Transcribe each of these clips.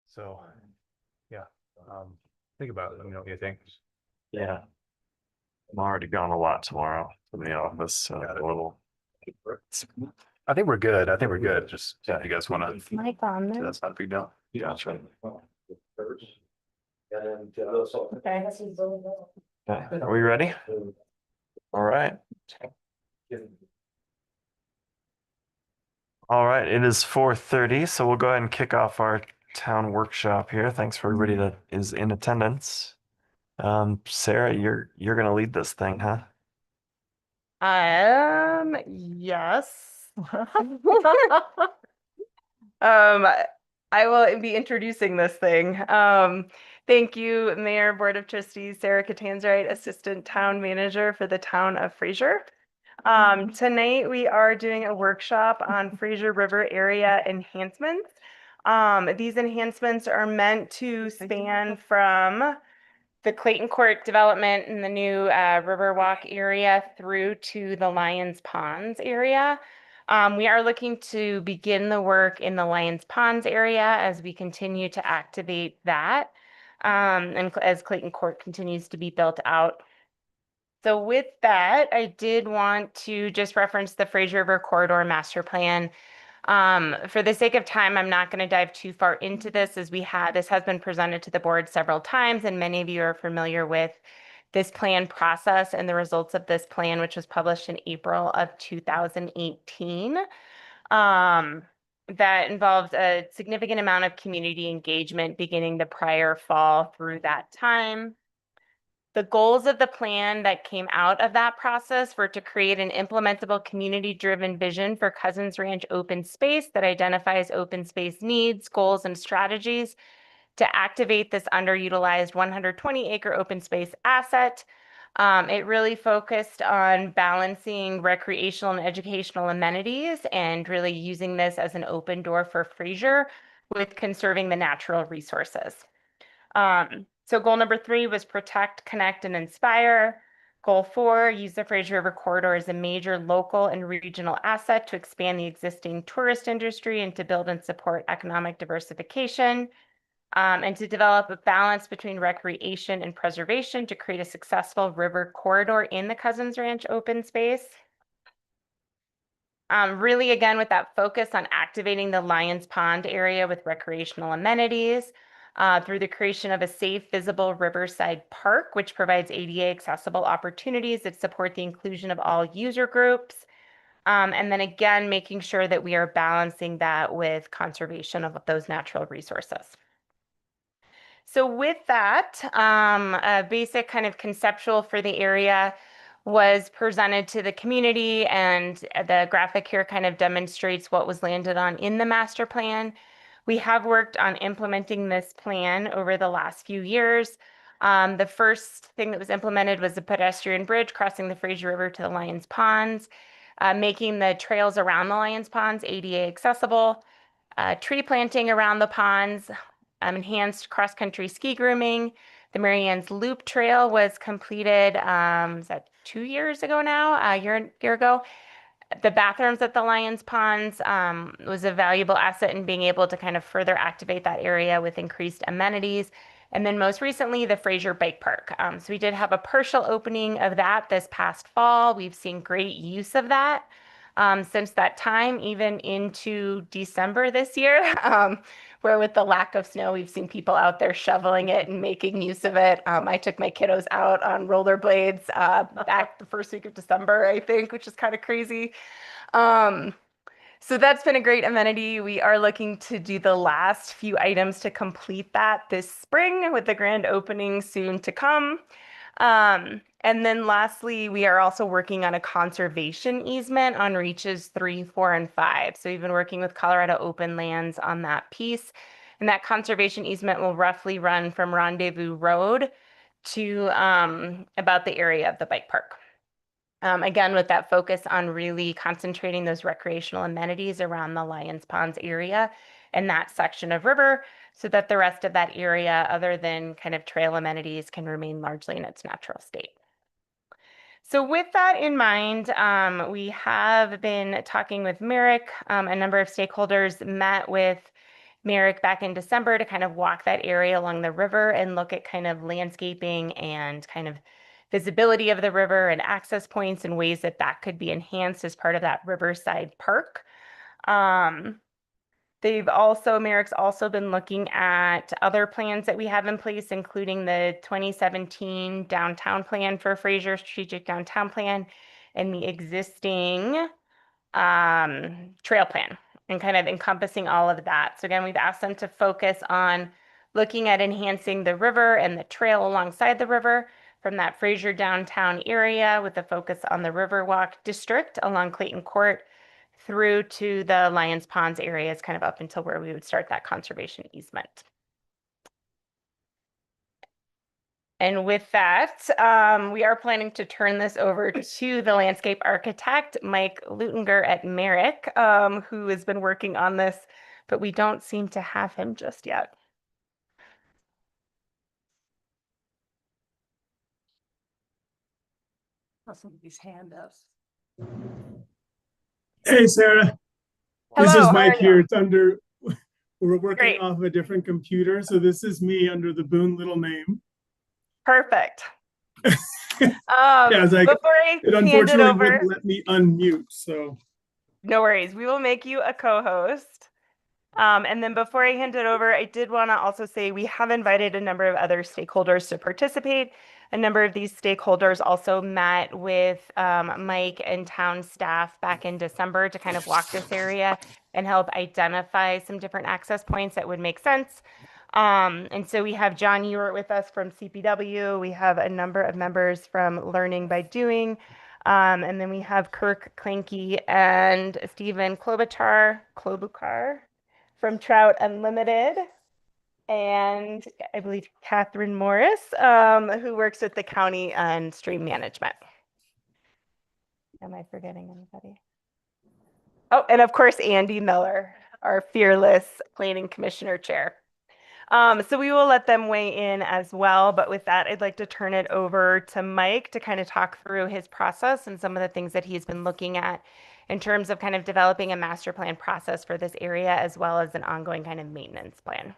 So, yeah, think about it. Let me know what you think. Yeah. I'm already gone a lot tomorrow to the office, so a little. I think we're good. I think we're good. Just if you guys want to, Mic on there. that's not a big deal. Yeah, that's right. Okay. Okay, are we ready? All right. All right, it is 4:30, so we'll go ahead and kick off our town workshop here. Thanks for everybody that is in attendance. Sarah, you're gonna lead this thing, huh? Yes. Um, I will be introducing this thing. Thank you, Mayor, Board of Trustees, Sarah Catanzarite, Assistant Town Manager for the town of Fraser. Tonight we are doing a workshop on Fraser River area enhancements. These enhancements are meant to span from the Clayton Court development in the new Riverwalk area through to the Lions Ponds area. We are looking to begin the work in the Lions Ponds area as we continue to activate that, and as Clayton Court continues to be built out. So with that, I did want to just reference the Fraser River Corridor Master Plan. For the sake of time, I'm not going to dive too far into this as this has been presented to the board several times, and many of you are familiar with this plan process and the results of this plan, which was published in April of 2018. That involved a significant amount of community engagement beginning the prior fall through that time. The goals of the plan that came out of that process were to create an implementable community-driven vision for Cousins Ranch open space that identifies open space needs, goals, and strategies to activate this underutilized 120-acre open space asset. It really focused on balancing recreational and educational amenities and really using this as an open door for Fraser with conserving the natural resources. So goal number 3 was protect, connect, and inspire. Goal 4, use the Fraser River Corridor as a major local and regional asset to expand the existing tourist industry and to build and support economic diversification, and to develop a balance between recreation and preservation to create a successful river corridor in the Cousins Ranch open space. Really, again, with that focus on activating the Lions Pond area with recreational amenities, through the creation of a safe, visible riverside park, which provides ADA accessible opportunities that support the inclusion of all user groups. And then again, making sure that we are balancing that with conservation of those natural resources. So with that, a basic kind of conceptual for the area was presented to the community, and the graphic here kind of demonstrates what was landed on in the master plan. We have worked on implementing this plan over the last few years. The first thing that was implemented was a pedestrian bridge crossing the Fraser River to the Lions Ponds, making the trails around the Lions Ponds ADA accessible, tree planting around the ponds, enhanced cross-country ski grooming. The Marianne's Loop Trail was completed, is that 2 years ago now, a year ago? The bathrooms at the Lions Ponds was a valuable asset in being able to kind of further activate that area with increased amenities. And then most recently, the Fraser Bike Park. So we did have a partial opening of that this past fall. We've seen great use of that since that time, even into December this year, where with the lack of snow, we've seen people out there shoveling it and making use of it. I took my kiddos out on rollerblades back the first week of December, I think, which is kind of crazy. So that's been a great amenity. We are looking to do the last few items to complete that this spring, with the grand opening soon to come. And then lastly, we are also working on a conservation easement on reaches 3, 4, and 5. So we've been working with Colorado Open Lands on that piece. And that conservation easement will roughly run from Rendezvous Road to about the area of the bike park. Again, with that focus on really concentrating those recreational amenities around the Lions Ponds area and that section of river, so that the rest of that area, other than kind of trail amenities, can remain largely in its natural state. So with that in mind, we have been talking with Merrick. A number of stakeholders met with Merrick back in December to kind of walk that area along the river and look at kind of landscaping and kind of visibility of the river and access points and ways that that could be enhanced as part of that Riverside Park. Merrick's also been looking at other plans that we have in place, including the 2017 downtown plan for Fraser Strategic Downtown Plan and the existing trail plan and kind of encompassing all of that. So again, we've asked them to focus on looking at enhancing the river and the trail alongside the river from that Fraser downtown area with a focus on the Riverwalk district along Clayton Court through to the Lions Ponds areas, kind of up until where we would start that conservation easement. And with that, we are planning to turn this over to the landscape architect, Mike Lutinger at Merrick, who has been working on this, but we don't seem to have him just yet. Somebody's hand up. Hey, Sarah. This Hello, is how Mike are you? here. We're working Great. off a different computer. So this is me under the Boone Little name. Perfect. Yeah, I was like, Before I it hand it unfortunately over, wouldn't let me unmute. So no worries. We will make you a co-host. And then before I hand it over, I did want to also say we have invited a number of other stakeholders to participate. A number of these stakeholders also met with Mike and town staff back in December to kind of walk this area and help identify some different access points that would make sense. And so we have John Ewart with us from CPW. We have a number of members from Learning by Doing. And then we have Kirk Klinke and Stephen Klobuchar from Trout Unlimited, and I believe Catherine Morris, who works with the county on stream management. Am I forgetting anybody? Oh, and of course, Andy Miller, our fearless planning commissioner chair. So we will let them weigh in as well. But with that, I'd like to turn it over to Mike to kind of talk through his process and some of the things that he's been looking at in terms of kind of developing a master plan process for this area, as well as an ongoing kind of maintenance plan.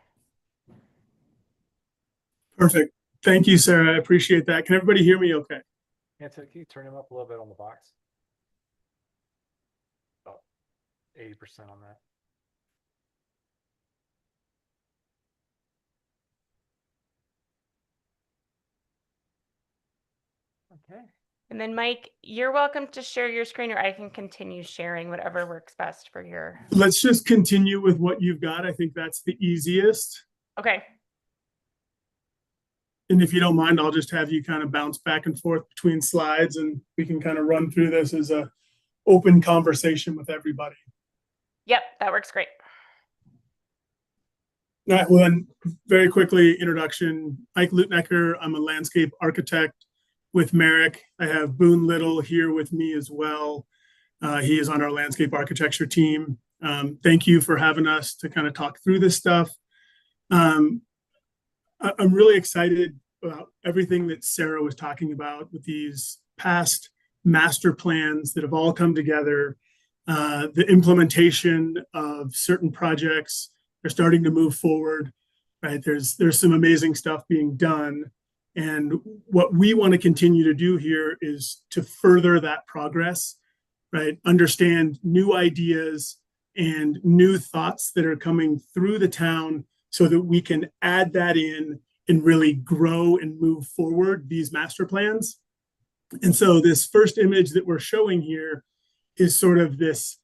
perfect. Thank you, Sarah. I appreciate that. Can everybody hear me okay? Anthony, can you turn him up a little bit on the box? About 80% on that. Okay. And then Mike, you're welcome to share your screen, or I can continue sharing, whatever works best for your. Let's just continue with what you've got. I think that's the easiest. Okay. And if you don't mind, I'll just have you kind of bounce back and forth between slides and we can kind of run through this as a open conversation with everybody. Yep, that works great. All right, well, then very quickly, introduction. Mike Lutnecker, I'm a landscape architect with Merrick. I have Boone Little here with me as well. He is on our landscape architecture team. Thank you for having us to kind of talk through this stuff. I'm really excited about everything that Sarah was talking about with these past master plans that have all come together. The implementation of certain projects are starting to move forward, right? There's some amazing stuff being done. And what we want to continue to do here is to further that progress, right? Understand new ideas and new thoughts that are coming through the town so that we can add that in and really grow and move forward these master plans. And so this first image that we're showing here is sort of this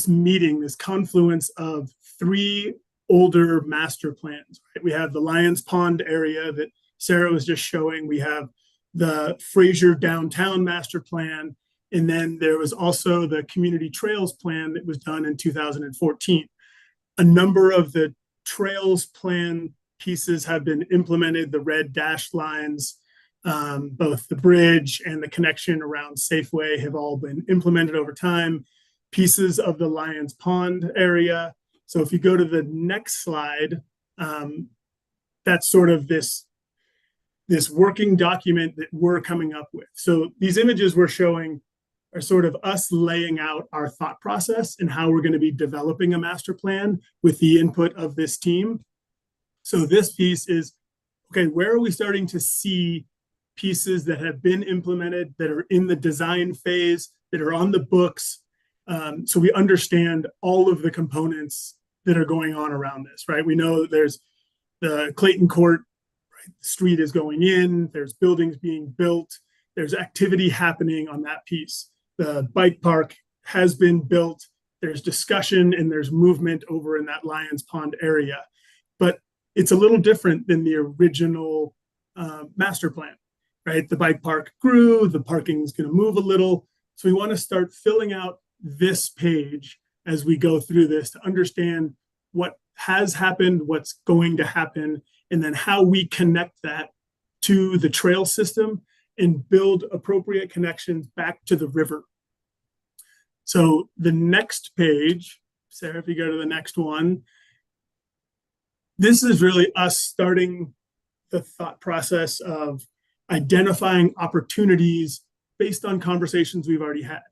meeting, this confluence of three older master plans. Right? We have the Lions Pond area that Sarah was just showing. We have the Fraser downtown master plan. And then there was also the community trails plan that was done in 2014. A number of the trails plan pieces have been implemented, the red dashed lines, both the bridge and the connection around Safeway have all been implemented over time. Pieces of the Lions Pond area. So if you go to the next slide, that's sort of this working document that we're coming up with. So these images we're showing are sort of us laying out our thought process and how we're going to be developing a master plan with the input of this team. So this piece is, okay, where are we starting to see pieces that have been implemented, that are in the design phase, that are on the books? So we understand all of the components that are going on around this, right? We know that there's the Clayton Court, right? The street is going in, there's buildings being built, there's activity happening on that piece. The bike park has been built, there's discussion and there's movement over in that Lions Pond area. But it's a little different than the original master plan, right? The bike park grew, the parking is going to move a little. So we want to start filling out this page as we go through this to understand what has happened, what's going to happen, and then how we connect that to the trail system and build appropriate connections back to the river. So the next page, Sarah, if you go to the next one, this is really us starting the thought process of identifying opportunities based on conversations we've already had,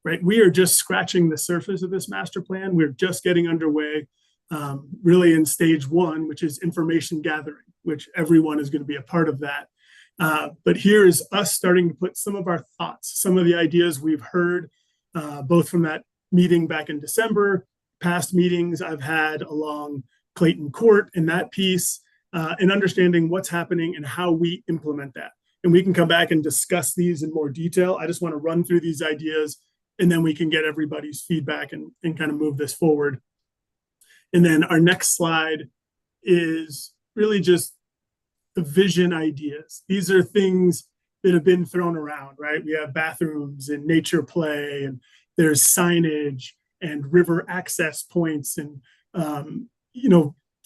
right? We are just scratching the surface of this master plan. We're just getting underway, really in stage one, which is information gathering, which everyone is going to be a part of that. But here is us starting to put some of our thoughts, some of the ideas we've heard, both from that meeting back in December, past meetings I've had along Clayton Court and that piece, and understanding what's happening and how we implement that. And we can come back and discuss these in more detail. I just want to run through these ideas, and then we can get everybody's feedback and kind of move this forward. And then our next slide is really just the vision ideas. These are things that have been thrown around, right? We have bathrooms and nature play, and there's signage and river access points and,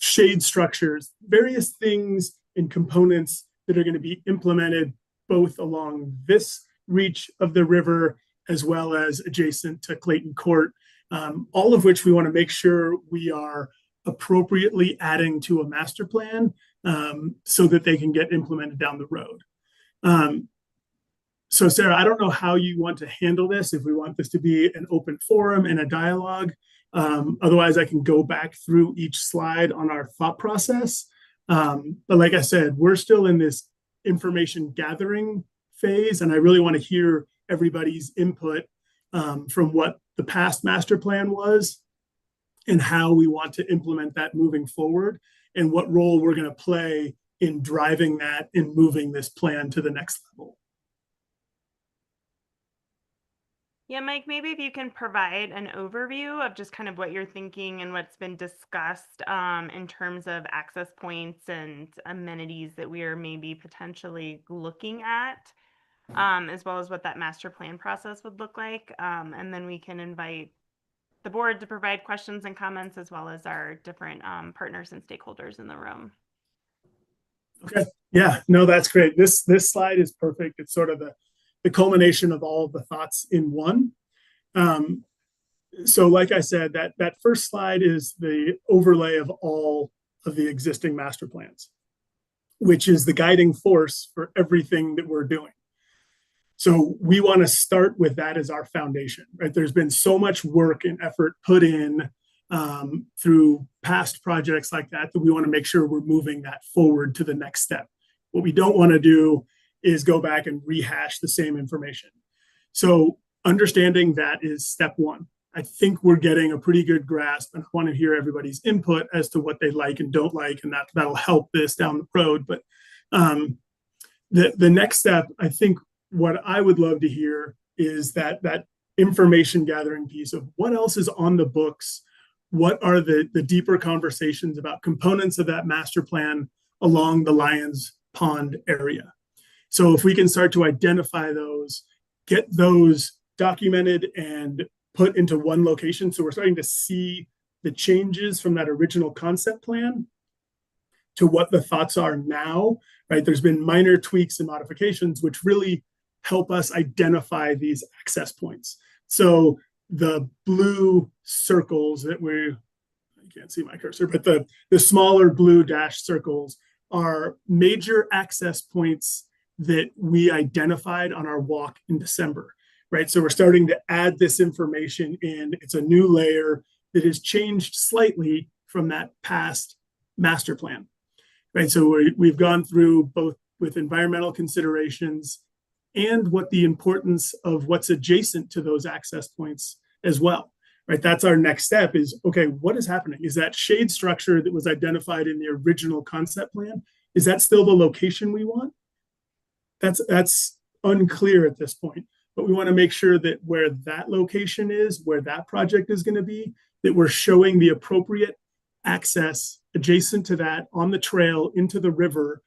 shade structures, various things and components that are going to be implemented both along this reach of the river as well as adjacent to Clayton Court, all of which we want to make sure we are appropriately adding to a master plan so that they can get implemented down the road. So Sarah, I don't know how you want to handle this, if we want this to be an open forum and a dialogue. Otherwise, I can go back through each slide on our thought process. But like I said, we're still in this information gathering phase, and I really want to hear everybody's input from what the past master plan was and how we want to implement that moving forward, and what role we're going to play in driving that and moving this plan to the next level. Yeah, Mike, maybe if you can provide an overview of just kind of what you're thinking and what's been discussed in terms of access points and amenities that we are maybe potentially looking at, as well as what that master plan process would look like. And then we can invite the board to provide questions and comments, as well as our different partners and stakeholders in the room. Okay, yeah, no, that's great. This slide is perfect. It's sort of the culmination of all of the thoughts in one. So like I said, that first slide is the overlay of all of the existing master plans, which is the guiding force for everything that we're doing. So we want to start with that as our foundation, right? There's been so much work and effort put in through past projects like that we want to make sure we're moving that forward to the next step. What we don't want to do is go back and rehash the same information. So understanding that is step one. I think we're getting a pretty good grasp, and I want to hear everybody's input as to what they like and don't like, and that'll help this down the road. But the next step, I think what I would love to hear is that information gathering piece of what else is on the books, what are the deeper conversations about components of that master plan along the Lions Pond area. So if we can start to identify those, get those documented and put into one location, so we're starting to see the changes from that original concept plan to what the thoughts are now, right? There's been minor tweaks and modifications, which really help us identify these access points. So the blue circles that I can't see my cursor, but the smaller blue dash circles are major access points that we identified on our walk in December, right? So we're starting to add this information in. It's a new layer that has changed slightly from that past master plan, right? So we've gone through both with environmental considerations and what the importance of what's adjacent to those access points as well, right? That's our next step is, okay, what is happening? Is that shade structure that was identified in the original concept plan, is that still the location we want? That's unclear at this point, but we want to make sure that where that location is, where that project is going to be, that we're showing the appropriate access adjacent to that on the trail into the river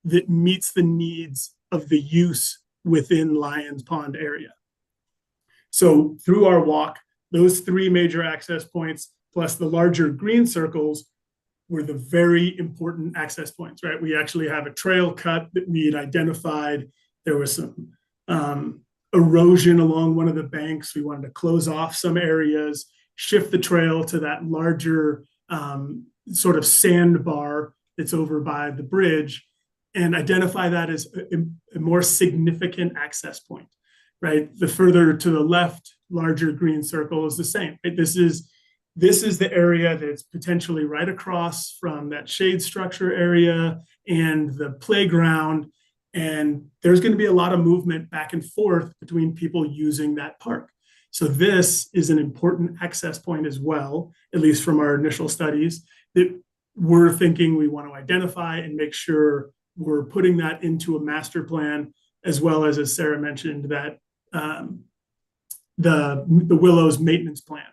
that meets the needs of the use within Lions Pond area. So through our walk, those 3 major access points plus the larger green circles were the very important access points, right? We actually have a trail cut that we had identified. There was some erosion along one of the banks. We wanted to close off some areas, shift the trail to that larger sort of sandbar that's over by the bridge, and identify that as a more significant access point, right? The further to the left, larger green circle is the same. Right? This is the area that's potentially right across from that shade structure area and the playground. And there's going to be a lot of movement back and forth between people using that park. So this is an important access point as well, at least from our initial studies, that we're thinking we want to identify and make sure we're putting that into a master plan, as well as Sarah mentioned, that the Willows maintenance plan,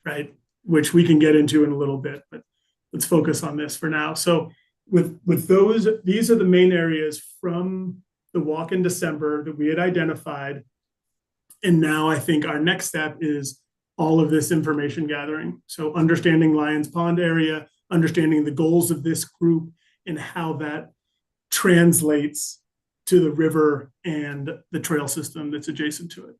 right? Which we can get into in a little bit, but let's focus on this for now. So with those, these are the main areas from the walk in December that we had identified. And now I think our next step is all of this information gathering. So understanding Lions Pond area, understanding the goals of this group and how that translates to the river and the trail system that's adjacent to it.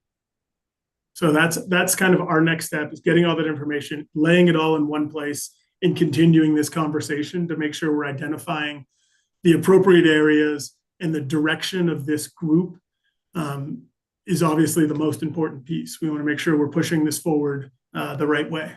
So that's kind of our next step, is getting all that information, laying it all in one place, and continuing this conversation to make sure we're identifying the appropriate areas, and the direction of this group is obviously the most important piece. We want to make sure we're pushing this forward the right way.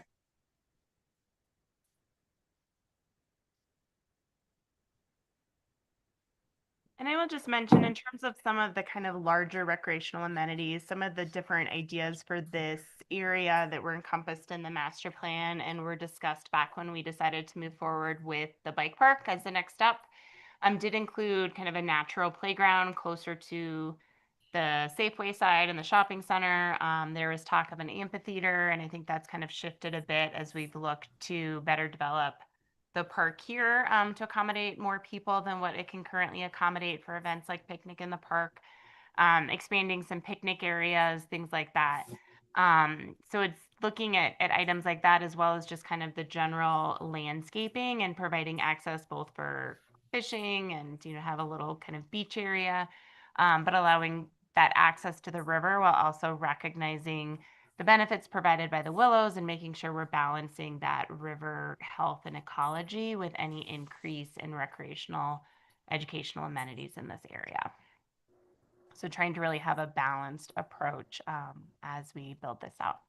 And I will just mention, in terms of some of the kind of larger recreational amenities, some of the different ideas for this area that were encompassed in the master plan and were discussed back when we decided to move forward with the bike park as the next step, did include kind of a natural playground closer to the Safeway side and the shopping center. There was talk of an amphitheater, and I think that's kind of shifted a bit as we've looked to better develop the park here to accommodate more people than what it can currently accommodate for events like picnic in the park, expanding some picnic areas, things like that. So it's looking at items like that, as well as just kind of the general landscaping and providing access both for fishing and, have a little kind of beach area, but allowing that access to the river while also recognizing the benefits provided by the willows and making sure we're balancing that river health and ecology with any increase in recreational educational amenities in this area. So trying to really have a balanced approach as we build this out.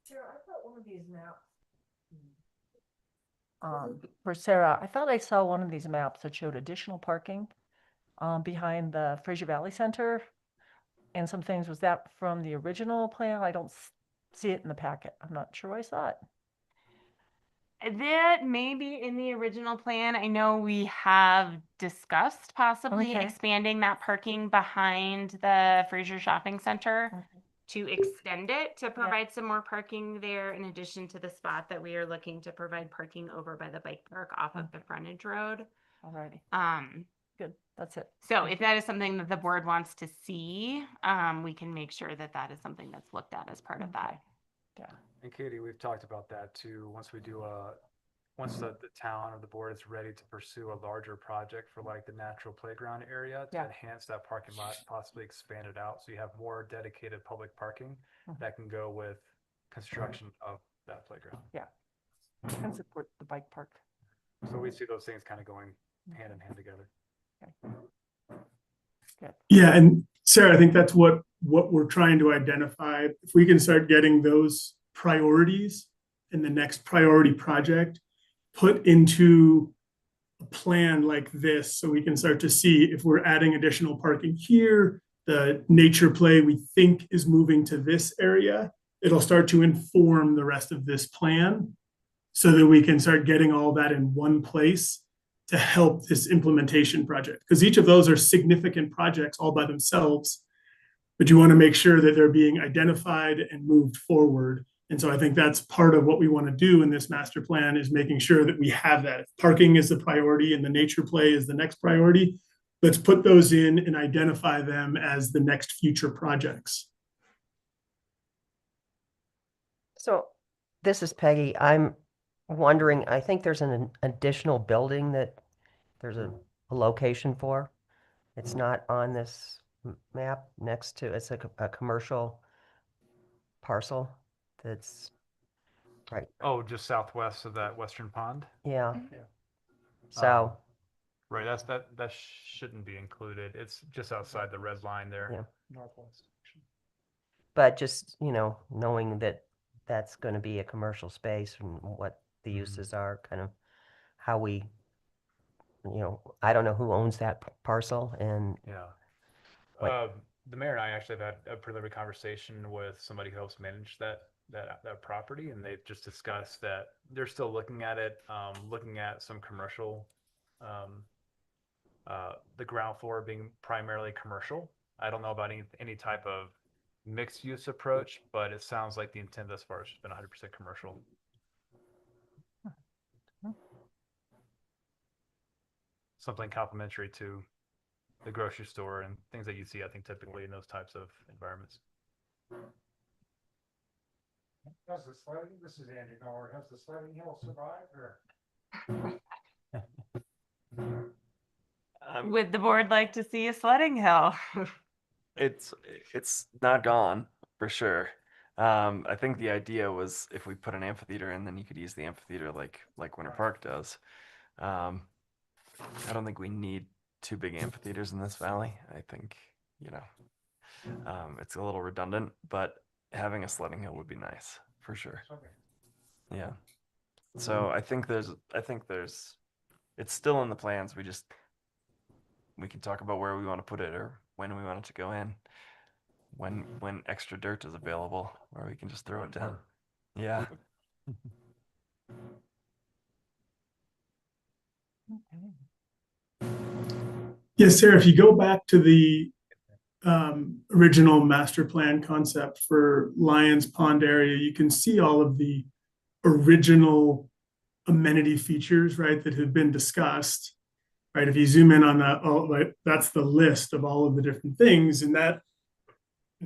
Sarah, I thought one of these maps. For Sarah, I thought I saw one of these maps that showed additional parking behind the Fraser Valley Center and some things. Was that from the original plan? I don't see it in the packet. I'm not sure I saw it. That may be in the original plan. I know we have discussed possibly expanding that parking behind the Fraser Shopping Center to extend it to provide some more parking there, in addition to the spot that we are looking to provide parking over by the bike park off of the frontage road. Alrighty. Good. That's it. So if that is something that the board wants to see, we can make sure that that is something that's looked at as part of that. Yeah. And Katie, we've talked about that too. Once the town or the board is ready to pursue a larger project for like the natural playground area to enhance that parking lot, possibly expand it out so you have more dedicated public parking that can go with construction of that playground. Yeah. And support the bike park. So we see those things kind of going hand in hand together. Okay. Yeah, and Sarah, I think that's what we're trying to identify. If we can start getting those priorities in the next priority project put into a plan like this, so we can start to see if we're adding additional parking here, the nature play we think is moving to this area, it'll start to inform the rest of this plan so that we can start getting all that in one place to help this implementation project. Because each of those are significant projects all by themselves, but you want to make sure that they're being identified and moved forward. And so I think that's part of what we want to do in this master plan, is making sure that we have that. If parking is the priority and the nature play is the next priority, let's put those in and identify them as the next future projects. So this is Peggy. I'm wondering, I think there's an additional building that there's a location for. It's not on this map next to, it's a commercial parcel that's, right, Oh, just southwest of that western pond? yeah. Yeah. So, Right, that shouldn't be included. It's just outside the red line there. Yeah. Northwest. but just, knowing that that's going to be a commercial space and what the uses are, kind of how we, I don't know who owns that parcel, and Yeah. What- The mayor and I actually have had a preliminary conversation with somebody who helps manage that property, and they've just discussed that they're still looking at it, looking at some commercial, the ground floor being primarily commercial. I don't know about any type of mixed use approach, but it sounds like the intent thus far has been 100% commercial. Something complementary to the grocery store and things that you see, I think, typically in those types of environments. This is Andy Miller. Has the sledding hill survived, or? Would the board like to see a sledding hill? It's not gone for sure. I think the idea was if we put an amphitheater in, then you could use the amphitheater like Winter Park does. I don't think we need two big amphitheaters in this valley. I think, it's a little redundant, but having a sledding hill would be nice for sure. Yeah. So I think there's, it's still in the plans. We can talk about where we want to put it or when we want it to go in. When extra dirt is available, or we can just throw it down. Yeah. Yes, Sarah, if you go back to the original master plan concept for Lions Pond area, you can see all of the original amenity features, right, that have been discussed, right? If you zoom in on that, that's the list of all of the different things. And that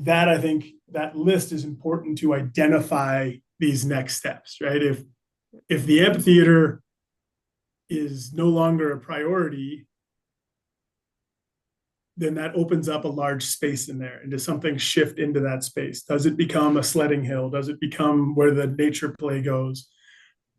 I think that list is important to identify these next steps, right? If the amphitheater is no longer a priority, then that opens up a large space in there. And does something shift into that space? Does it become a sledding hill? Does it become where the nature play goes?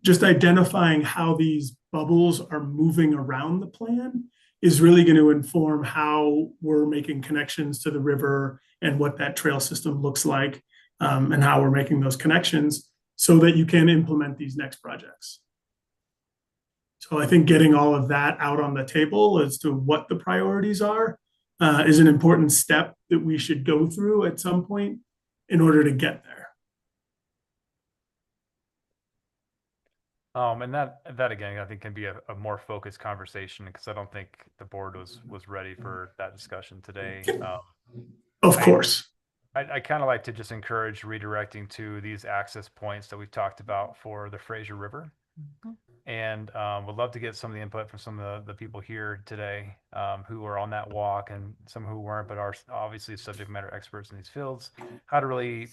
Just identifying how these bubbles are moving around the plan is really going to inform how we're making connections to the river and what that trail system looks like, and how we're making those connections so that you can implement these next projects. So I think getting all of that out on the table as to what the priorities are is an important step that we should go through at some point in order to get there. And that again, I think can be a more focused conversation, because I don't think the board was ready for that discussion today. Of course. I kind of like to just encourage redirecting to these access points that we've talked about for the Fraser River. And would love to get some of the input from some of the people here today who are on that walk, and some who weren't, but are obviously subject matter experts in these fields, how to really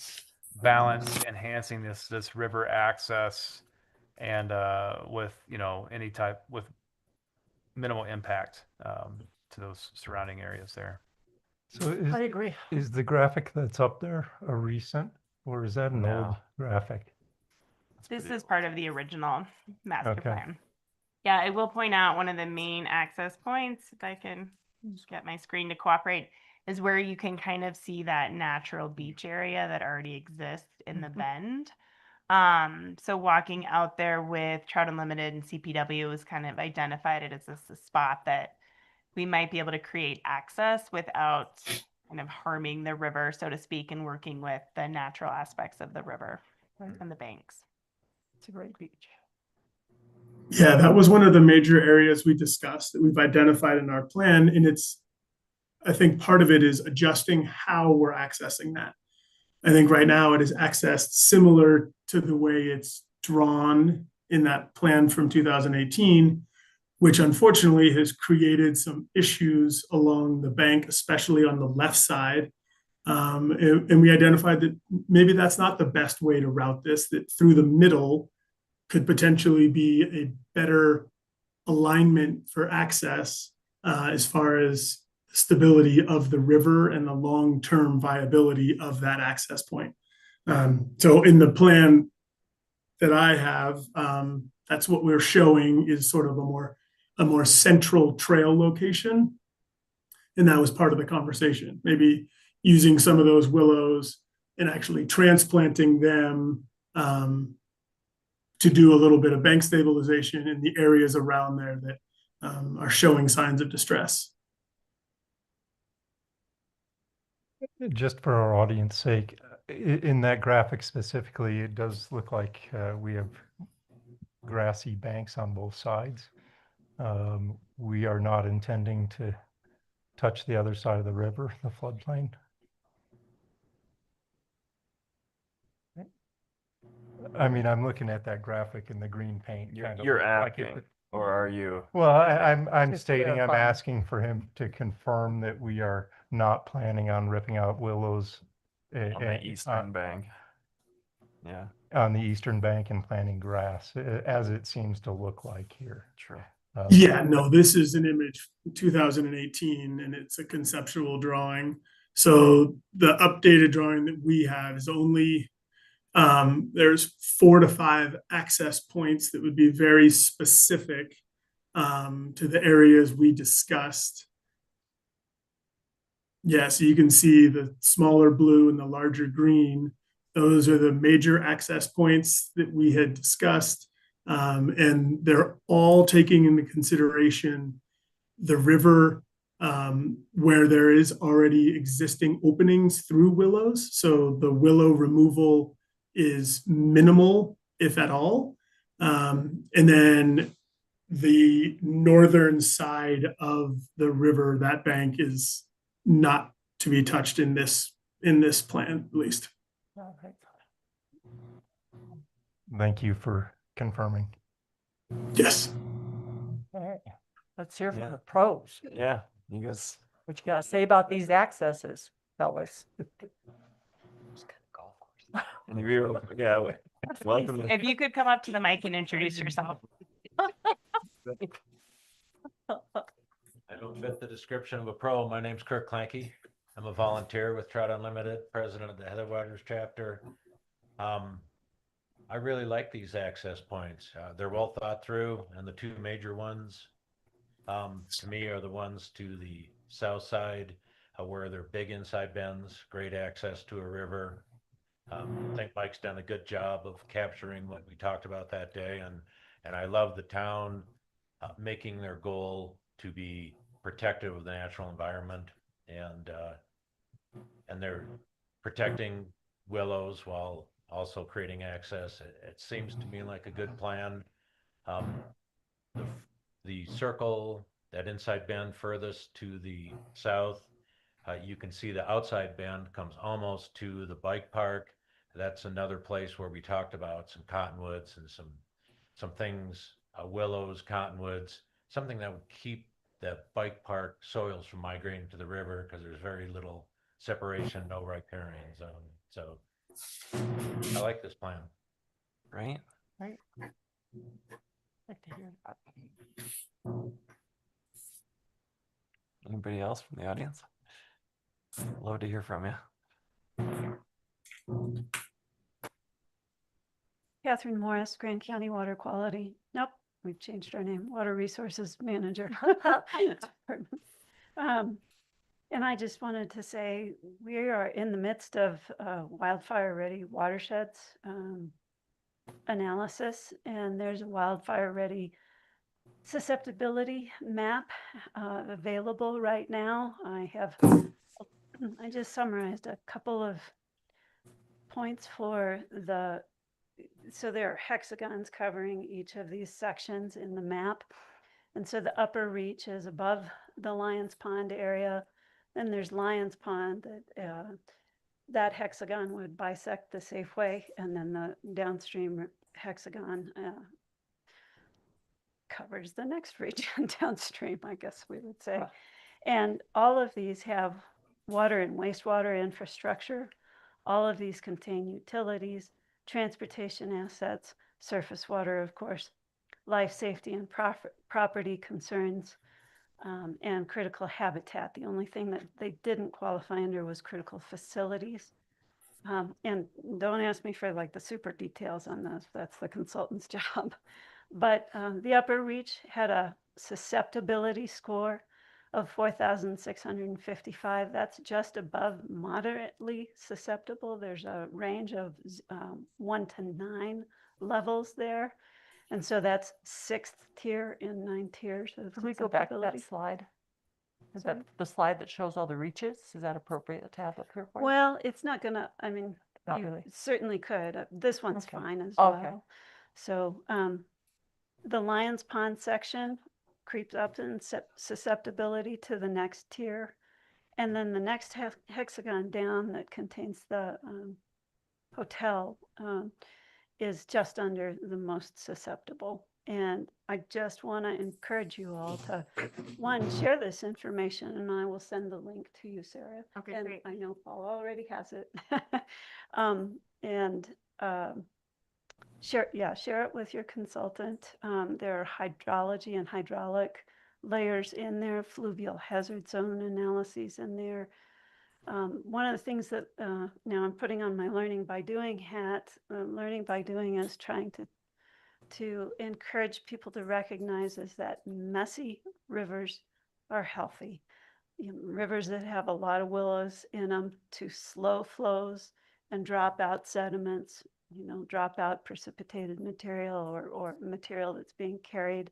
balance enhancing this river access and with with minimal impact to those surrounding areas there. So I agree. is the graphic that's up there a recent, or is that an No. old graphic? This pretty is part of the original master Okay. plan. Yeah, I will point out one of the main access points, if I can just get my screen to cooperate, is where you can kind of see that natural beach area that already exists in the bend. So walking out there with Trout Unlimited and CPW was kind of identified it as a spot that we might be able to create access without kind of harming the river, so to speak, and working with the natural aspects of the river and the banks. It's a great beach. Yeah, that was one of the major areas we discussed that we've identified in our plan. And I think part of it is adjusting how we're accessing that. I think right now it is accessed similar to the way it's drawn in that plan from 2018, which unfortunately has created some issues along the bank, especially on the left side. And we identified that maybe that's not the best way to route this, that through the middle could potentially be a better alignment for access as far as stability of the river and the long-term viability of that access point. So in the plan that I have, that's what we're showing is sort of a more central trail location. And that was part of the conversation, maybe using some of those willows and actually transplanting them to do a little bit of bank stabilization in the areas around there that are showing signs of distress. Just for our audience sake, in that graphic specifically, it does look like we have grassy banks on both sides. We are not intending to touch the other side of the river, the floodplain. I mean, I'm looking at that graphic in the green paint. Kind of You're like it, asking, or are you? well, I'm Just stating, I'm clarifying. asking for him to confirm that we are not planning on ripping out willows On the eastern bank. Yeah, on the eastern bank and planting grass, as it seems to look like here. true. Yeah, no, this is an image from 2018 and it's a conceptual drawing. So the updated drawing that we have is only there's 4 to 5 access points that would be very specific to the areas we discussed. Yeah, so you can see the smaller blue and the larger green. Those are the major access points that we had discussed. And they're all taking into consideration the river where there is already existing openings through willows. So the willow removal is minimal, if at all. And then the northern side of the river, that bank is not to be touched in this plan, at least. Thank you for confirming. Yes. All right. Let's hear from Yeah. the pros. Yeah, you guys. What you got to say about these accesses, fellas? And you, yeah, welcome. If you could come up to the mic and introduce yourself. I don't fit the description of a pro. My name's Kirk Clanky. I'm a volunteer with Trout Unlimited, president of the Heatherwaters chapter. I really like these access points. They're well thought through, and the two major ones to me are the ones to the south side where they're big inside bends, great access to a river. I think Mike's done a good job of capturing what we talked about that day, and I love the town making their goal to be protective of the natural environment, and they're protecting willows while also creating access. It seems to me like a good plan. The circle, that inside bend furthest to the south, you can see the outside bend comes almost to the bike park. That's another place where we talked about some cottonwoods and some things, willows, cottonwoods, something that would keep the bike park soils from migrating to the river, because there's very little separation, no riparian zone. So I like this plan. Right? Right. Like to hear that. Anybody else from the audience? Love to hear from you. Catherine Morris, Grand County Water Quality. Nope, we've changed our name, Water Resources Manager. And I just wanted to say, we are in the midst of wildfire-ready watersheds analysis, and there's a wildfire-ready susceptibility map available right now. I just summarized a couple of points for so there are hexagons covering each of these sections in the map. And so the upper reach is above the Lions Pond area. Then there's Lions Pond that hexagon would bisect the Safeway, and then the downstream hexagon covers the next region downstream, I guess we would say. And all of these have water and wastewater infrastructure. All of these contain utilities, transportation assets, surface water, of course, life safety and property concerns, and critical habitat. The only thing that they didn't qualify under was critical facilities. And don't ask me for like the super details on this. That's the consultant's job. But the upper reach had a susceptibility score of 4,655. That's just above moderately susceptible. There's a range of 1 to 9 levels there. And so that's 6th tier in 9 tiers of Can we go back to that susceptibility. slide? Is Sorry? that the slide that shows all the reaches? Is that appropriate to have up here for you? Well, it's not gonna, I mean, Not you really. certainly could. This one's Okay. fine as Okay. well. So the Lions Pond section creeps up in susceptibility to the next tier. And then the next hexagon down that contains the hotel is just under the most susceptible. And I just want to encourage you all to, one, share this information, and I will send the link to you, Sarah. Okay, And great. I know Paul already has it. And share it with your consultant. There are hydrology and hydraulic layers in there, fluvial hazard zone analyses in there. One of the things that now I'm putting on my learning by doing hat, learning by doing is trying to encourage people to recognize is that messy rivers are healthy. Rivers that have a lot of willows in them to slow flows and drop out sediments, drop out precipitated material or material that's being carried,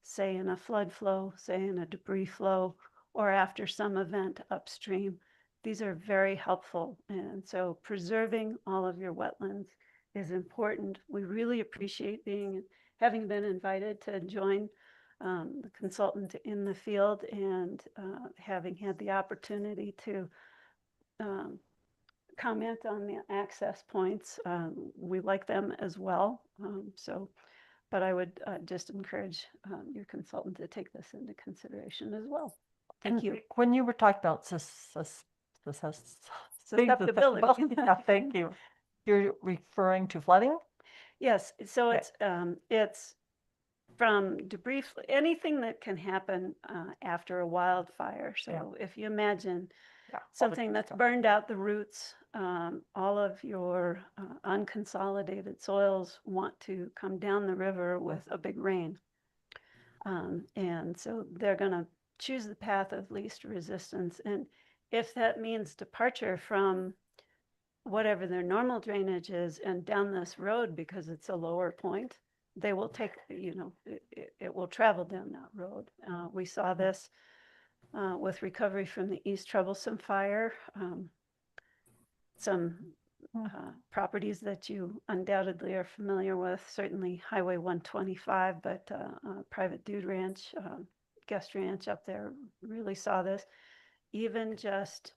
say in a flood flow, say in a debris flow, or after some event upstream. These are very helpful. And so preserving all of your wetlands is important. We really appreciate having been invited to join the consultant in the field and having had the opportunity to comment on the access points. We like them as well. But I would just encourage your consultant to take this into consideration as well. Thank you. When you were talking about Susceptibility. yeah, thank you. You're referring to flooding? Yes, so Okay. it's from debris, anything that can happen after a wildfire. So if you imagine Yeah, all the something that's stuff. burned out the roots, all of your unconsolidated soils want to come down the river with a big rain. And so they're going to choose the path of least resistance. And if that means departure from whatever their normal drainage is and down this road because it's a lower point, they will take, it will travel down that road. We saw this with recovery from the East Troublesome Fire. Some properties that you undoubtedly are familiar with, certainly Highway 125, but Private Dude Ranch, Guest Ranch up there really saw this. Even just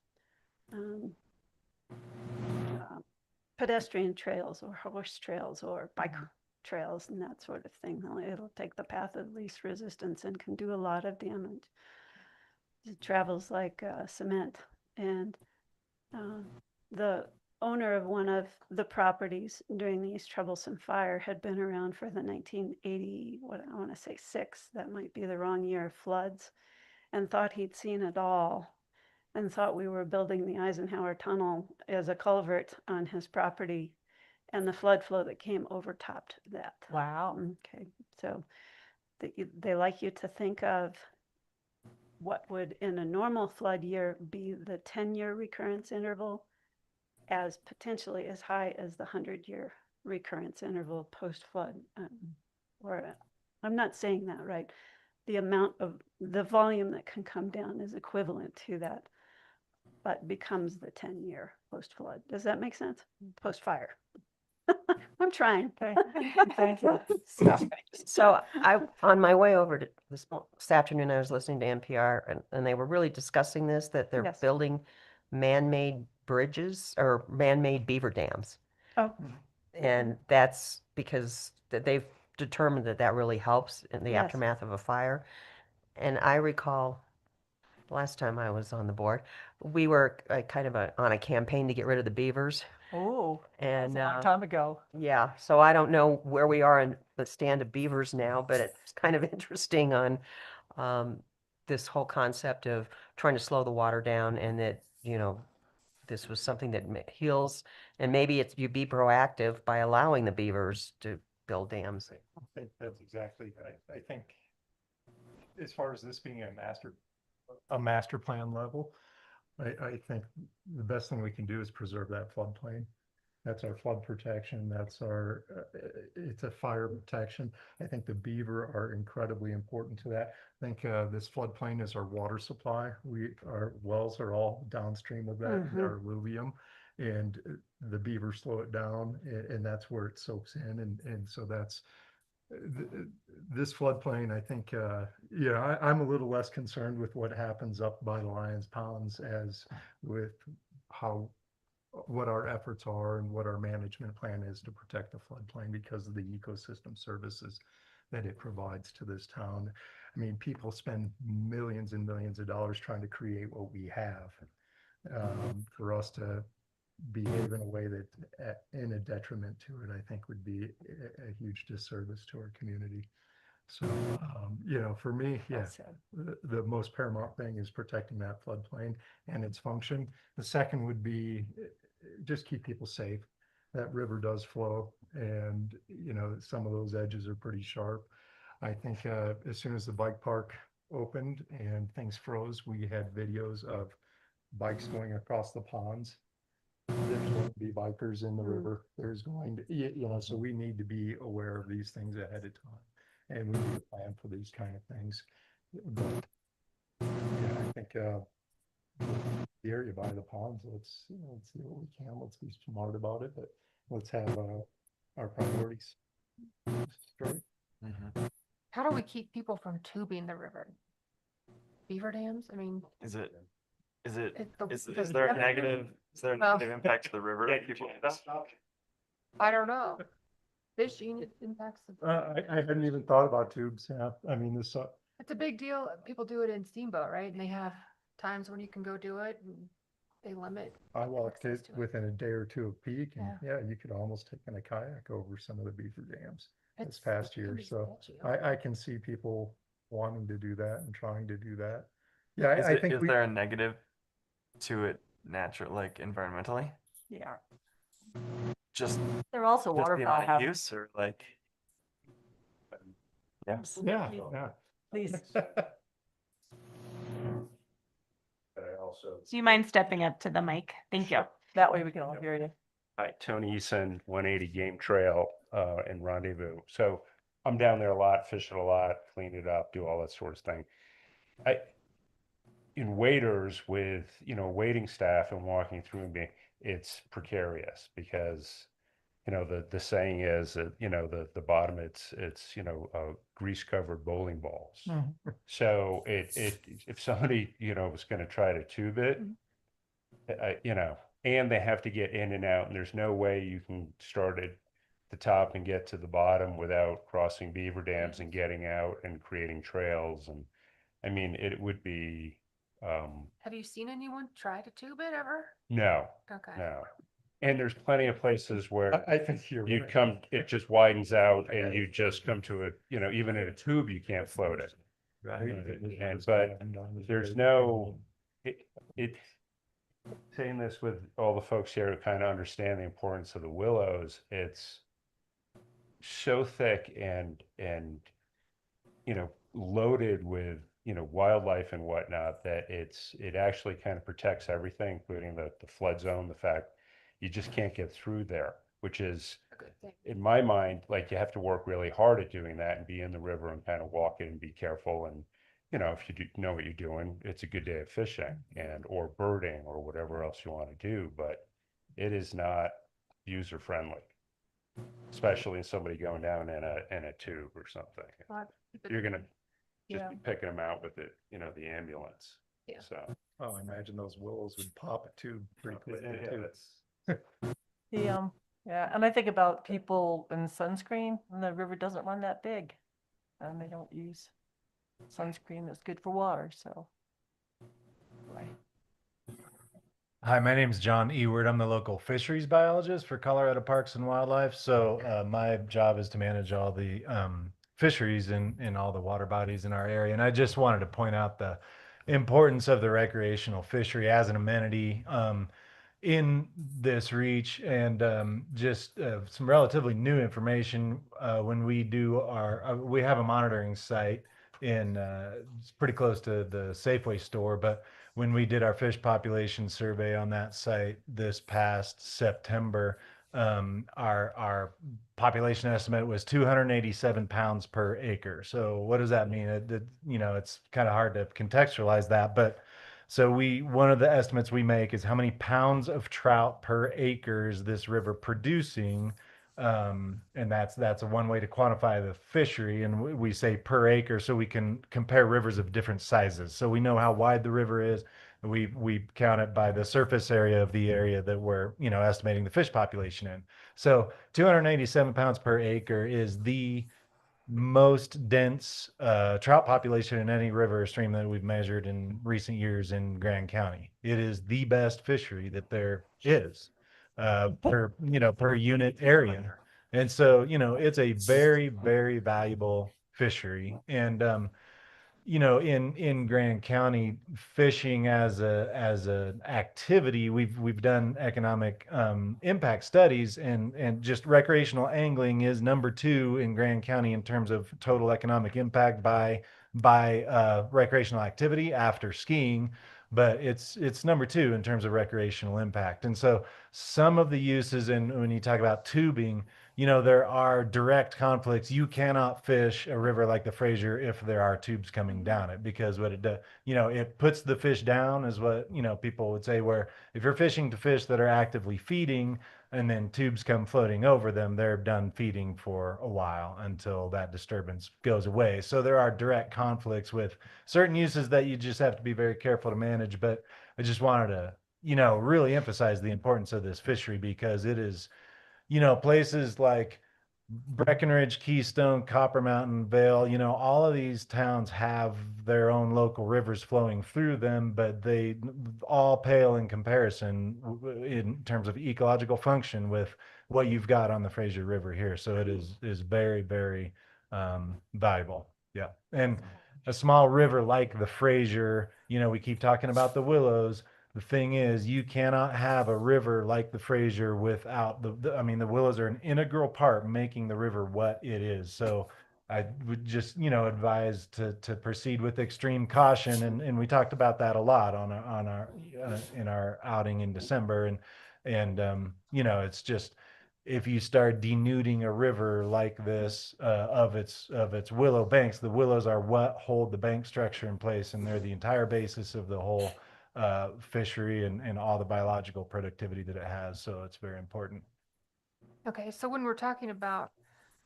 pedestrian trails or horse trails or bike trails and that sort of thing. It'll take the path of least resistance and can do a lot of damage. It travels like cement. And the owner of one of the properties during the East Troublesome Fire had been around for the 1980, what I want to say 6, that might be the wrong year, floods, and thought he'd seen it all and thought we were building the Eisenhower Tunnel as a culvert on his property, and the flood flow that came overtopped that. Wow. Okay, so they like you to think of what would in a normal flood year be the 10-year recurrence interval as potentially as high as the 100-year recurrence interval post-flood. Or I'm not saying that right. The amount of the volume that can come down is equivalent to that, but becomes the 10-year post-flood. Does that make sense? Post-fire. I'm trying. Thank you. So on my way over to this afternoon, I was listening to NPR and they were really discussing this, that they're Yes. building man-made bridges or man-made beaver dams. Oh, And that's because they've determined that that really helps in the Yes. aftermath of a fire. And I recall last time I was on the board, we were kind of on a campaign to get rid of the beavers. Oh, And that's a long time ago. yeah, so I don't know where we are in the stand of beavers now, but it's kind of interesting on this whole concept of trying to slow the water down, and that, you know, this was something that heals, and maybe it's you be proactive by allowing the beavers to build dams. I think that's exactly, I think as far as this being a master plan level, I think the best thing we can do is preserve that floodplain. That's our flood protection. That's our, it's a fire protection. I think the beaver are incredibly important to that. I think this floodplain is our water supply. Our wells are all downstream of that. They're alluvium, and the beaver slow it down, and that's where it soaks in. And so that's, this floodplain, I think, yeah, I'm a little less concerned with what happens up by the Lions Ponds as with what our efforts are and what our management plan is to protect the floodplain because of the ecosystem services that it provides to this town. I mean, people spend millions and millions of dollars trying to create what we have. For us to behave in a way that in a detriment to it, I think would be a huge disservice to our community. So, you know, for me, yeah, the most paramount thing is protecting that floodplain and its function. The second would be just keep people safe. That river does flow, and, you know, some of those edges are pretty sharp. I think as soon as the bike park opened and things froze, we had videos of bikes going across the ponds. There's going to be bikers in the river. There's going to, you know, so we need to be aware of these things ahead of time. And we need to plan for these kind of things. But yeah, I think the area by the ponds, let's see what we can. Let's be smart about it, but let's have our priorities straight. How do we keep people from tubing the river? Beaver dams? I mean, Is there a the- negative, is there a Well- negative impact to the river? if people do that? I don't know. Fishing, it impacts. I hadn't even thought about tubes. Yeah, I mean, this, It's a big deal. People do it in Steamboat, right? And they have times when you can go do it and they limit. I walked access it to it. within a day or two of peak, and Yeah. yeah, you could almost take in a kayak over some of the beaver dams this It's- past it can year. be So sketchy. I can see people wanting to do that and trying to do that. Yeah, Is I think is there a negative to it natural, like environmentally? Yeah. Just They're also the waterfowl amount of have, use, or like? Yes. yeah, yeah. please. Do you mind stepping up to the mic? Thank you. That way we can all hear you. Hi, Tony Eason, 180 Game Trail in Rendezvous. So I'm down there a lot, fishing a lot, clean it up, do all that sort of thing. In waders with, you know, waiting staff and walking through me, it's precarious because, you know, the saying is that, you know, the bottom, it's you know, grease covered bowling balls. So if somebody, you know, was going to try to tube it, you know, and they have to get in and out, and there's no way you can start at the top and get to the bottom without crossing beaver dams and getting out and creating trails. And I mean, it would be, Have you seen anyone try to tube it ever? no, Okay. no. And there's plenty of places where I think you're you right. come, it just widens out and you just come to a, you know, even in a tube, you can't float it. And, but there's no, it, saying this with all the folks here who kind of understand the importance of the willows, it's so thick and, you know, loaded with, wildlife and whatnot, that it actually kind of protects everything, including the flood zone, the fact you just can't get through there, which is, A good thing. in my mind, like you have to work really hard at doing that and be in the river and kind of walk it and be careful. And, if you know what you're doing, it's a good day of fishing or birding or whatever else you want to do, but it is not user friendly, especially somebody going down in a tube or something. Well, but- You're gonna just Yeah. be picking them out with the ambulance. Yeah. So. Oh, I imagine those willows would pop a tube pretty quickly Yeah, too. Yeah, and I think about people in sunscreen, and the river doesn't run that big, and they don't use sunscreen that's good for water, so. Hi, my name is John Eward. I'm the local fisheries biologist for Colorado Parks and Wildlife. So my job is to manage all the fisheries in all the water bodies in our area. And I just wanted to point out the importance of the recreational fishery as an amenity in this reach, and just some relatively new information. When we do we have a monitoring site it's pretty close to the Safeway store, but when we did our fish population survey on that site this past September, our population estimate was 287 pounds per acre. So what does that mean? It's kind of hard to contextualize that, but so one of the estimates we make is how many pounds of trout per acre is this river producing. And that's a one way to quantify the fishery, and we say per acre so we can compare rivers of different sizes. So we know how wide the river is. We count it by the surface area of the area that we're estimating the fish population in. So 287 pounds per acre is the most dense trout population in any river or stream that we've measured in recent years in Grand County. It is the best fishery that there is per unit area. And so, it's a very, very valuable fishery. And in Grand County, fishing as an activity, we've done economic impact studies, and just recreational angling is number 2 in Grand County in terms of total economic impact by recreational activity after skiing, but it's number 2 in terms of recreational impact. And so some of the uses, and when you talk about tubing, there are direct conflicts. You cannot fish a river like the Fraser if there are tubes coming down it, because what it does, it puts the fish down, is what, people would say, where if you're fishing to fish that are actively feeding and then tubes come floating over them, they're done feeding for a while until that disturbance goes away. So there are direct conflicts with certain uses that you just have to be very careful to manage. But I just wanted to, really emphasize the importance of this fishery, because it is, places like Breckenridge, Keystone, Copper Mountain, Vale, all of these towns have their own local rivers flowing through them, but they all pale in comparison in terms of ecological function with what you've got on the Fraser River here. So it is very, very valuable. Yeah. And a small river like the Fraser, we keep talking about the willows. The thing is, you cannot have a river like the Fraser without the willows are an integral part making the river what it is. So I would just, advise to proceed with extreme caution. And we talked about that a lot on our in our outing in December. And it's just, if you start denuding a river like this of its willow banks, the willows are what hold the bank structure in place, and they're the entire basis of the whole fishery and all the biological productivity that it has. So it's very important. Okay, so when we're talking about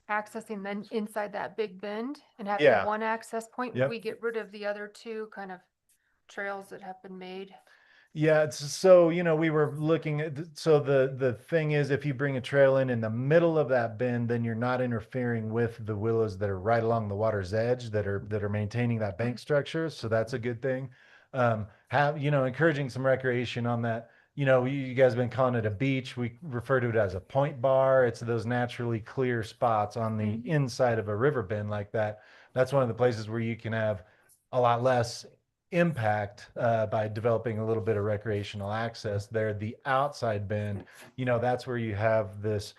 accessing then inside that big bend and having Yeah. one access point, Yep. we get rid of the other 2 kind of trails that have been made. Yeah, so we were looking at so the thing is, if you bring a trail in the middle of that bend, then you're not interfering with the willows that are right along the water's edge that are maintaining that bank structure. So that's a good thing. Encouraging some recreation on that. You guys have been calling it a beach. We refer to it as a point bar. It's those naturally clear spots on the inside of a river bend like that. That's one of the places where you can have a lot less impact by developing a little bit of recreational access there. The outside bend, that's where you have this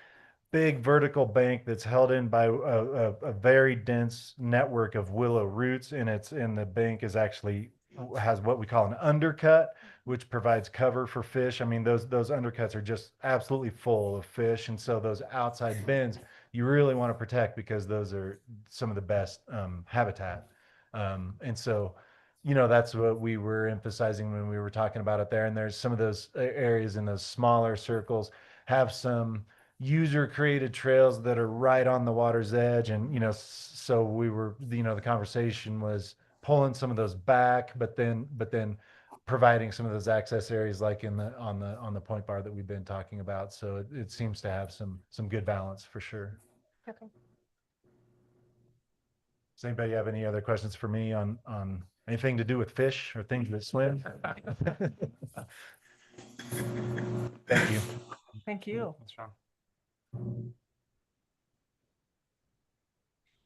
big vertical bank that's held in by a very dense network of willow roots, and the bank is actually has what we call an undercut, which provides cover for fish. I mean, those undercuts are just absolutely full of fish, and so those outside bends you really want to protect because those are some of the best habitat. And so, that's what we were emphasizing when we were talking about it there. And there's some of those areas in those smaller circles have some user created trails that are right on the water's edge. And, so we were, the conversation was pulling some of those back, but then providing some of those access areas like on the point bar that we've been talking about. So it seems to have some good balance for sure. Okay. Does anybody have any other questions for me on anything to do with fish or things that swim? Thank you. Thank you. That's wrong.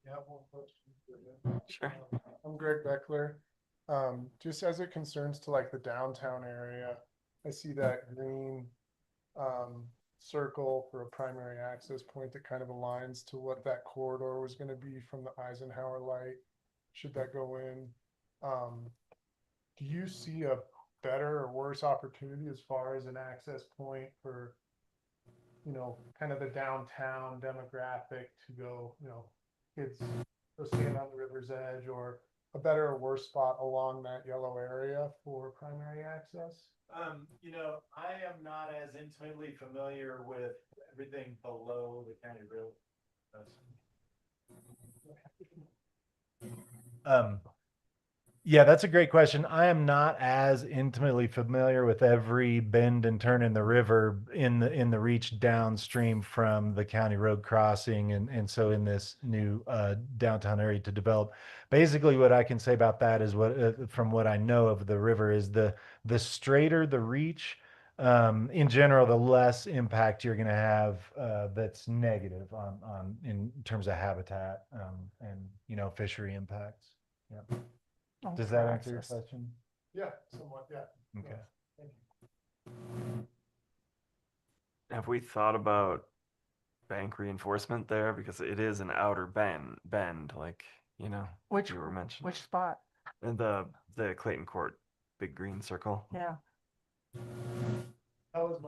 Yeah, one question. Sure. I'm Greg Beckler. Just as it concerns to like the downtown area, I see that green circle for a primary access point that kind of aligns to what that corridor was going to be from the Eisenhower light. Should that go in? Do you see a better or worse opportunity as far as an access point for, kind of the downtown demographic to go, kids go stand on the river's edge, or a better or worse spot along that yellow area for primary access? I am not as intimately familiar with everything below the county road. Yeah, that's a great question. I am not as intimately familiar with every bend and turn in the river in the reach downstream from the county road crossing, and so in this new downtown area to develop. Basically, what I can say about that is from what I know of the river is the straighter the reach, in general, the less impact you're going to have that's negative on in terms of habitat and fishery impacts. Yeah. Does that answer your question? Yeah, somewhat, yeah. Okay. Thank you. Have we thought about bank reinforcement there? Because it is an outer bend, like, Which you were mentioning. Which spot? And the Clayton Court big green circle. Yeah. That was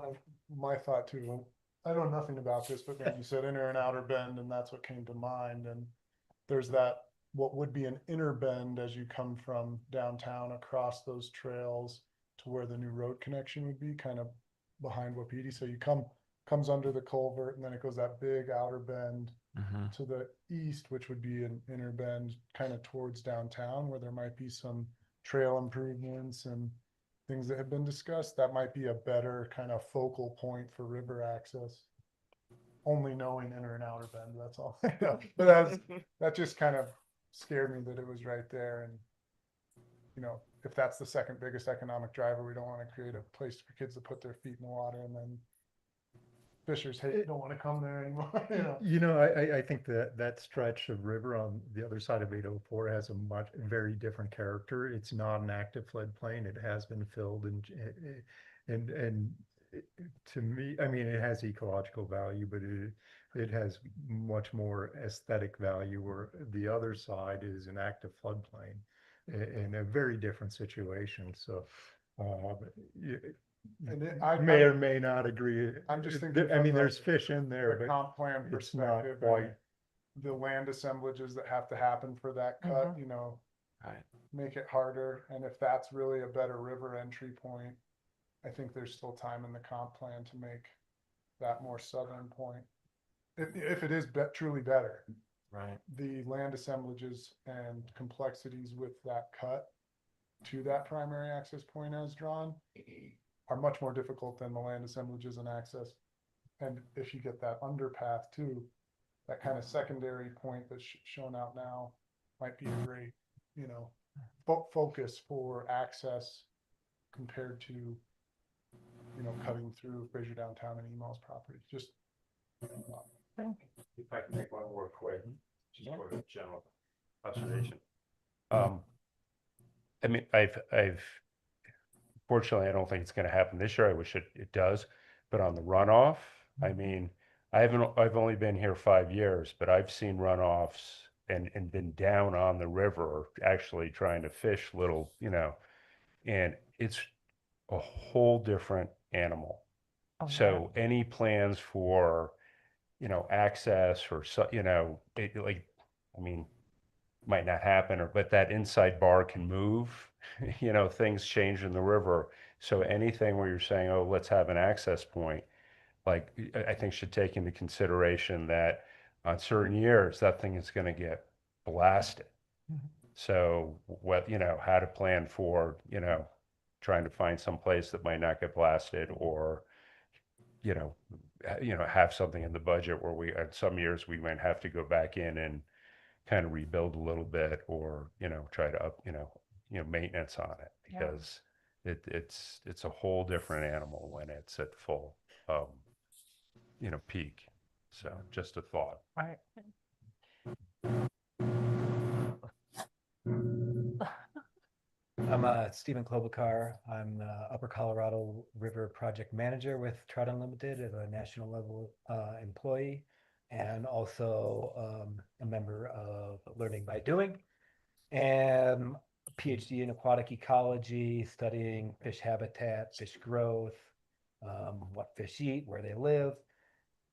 my thought too. I know nothing about this, but then you said inner and outer bend, and that's what came to mind. And there's that what would be an inner bend as you come from downtown across those trails to where the new road connection would be, kind of behind Wapiti. So you comes under the culvert, and then it goes that big outer bend to the east, which would be an inner bend kind of towards downtown, where there might be some trail improvements and things that have been discussed. That might be a better kind of focal point for river access. Only knowing inner and outer bend, that's all I know. But that just kind of scared me that it was right there. And if that's the second biggest economic driver, we don't want to create a place for kids to put their feet in the water, and then fishers don't want to come there anymore. I think that stretch of river on the other side of 804 has a very different character. It's not an active floodplain. It has been filled, and to me, I mean, it has ecological value, but it has much more aesthetic value, where the other side is an active floodplain in a very different situation. So I may or may not agree. I'm just thinking. I mean, there's fish in there, the but comp plan it's not perspective, quite. The land assemblages that have to happen for that cut, Right. make it harder. And if that's really a better river entry point, I think there's still time in the comp plan to make that more southern point. If it is truly better. Right. The land assemblages and complexities with that cut to that primary access point as drawn are much more difficult than the land assemblages and access. And if you get that underpath too, that kind of secondary point that's shown out now might be a great, focus for access compared to, cutting through Fraser downtown and Email's property. Just If I can make one more quick, just for a general observation. I mean, I've fortunately, I don't think it's going to happen this year. I wish it does, but on the runoff, I mean, I've only been here 5 years, but I've seen runoffs and been down on the river actually trying to fish little, and it's a whole different animal. Oh, yeah. So any plans for, access or so, like, I mean, might not happen, but that inside bar can move, things change in the river. So anything where you're saying, oh, let's have an access point, like, I think should take into consideration that on certain years, that thing is going to get blasted. Mhm. So what, how to plan for, trying to find some place that might not get blasted, or, have something in the budget where we, at some years, we might have to go back in and kind of rebuild a little bit, or, try to up, maintenance on it, Yeah. because it's a whole different animal when it's at full, peak. So just a thought. Right. I'm Stephen Klobuchar. I'm the Upper Colorado River Project Manager with Trout Unlimited as a national level employee, and also a member of Learning by Doing, and a PhD in aquatic ecology, studying fish habitat, fish growth, what fish eat, where they live,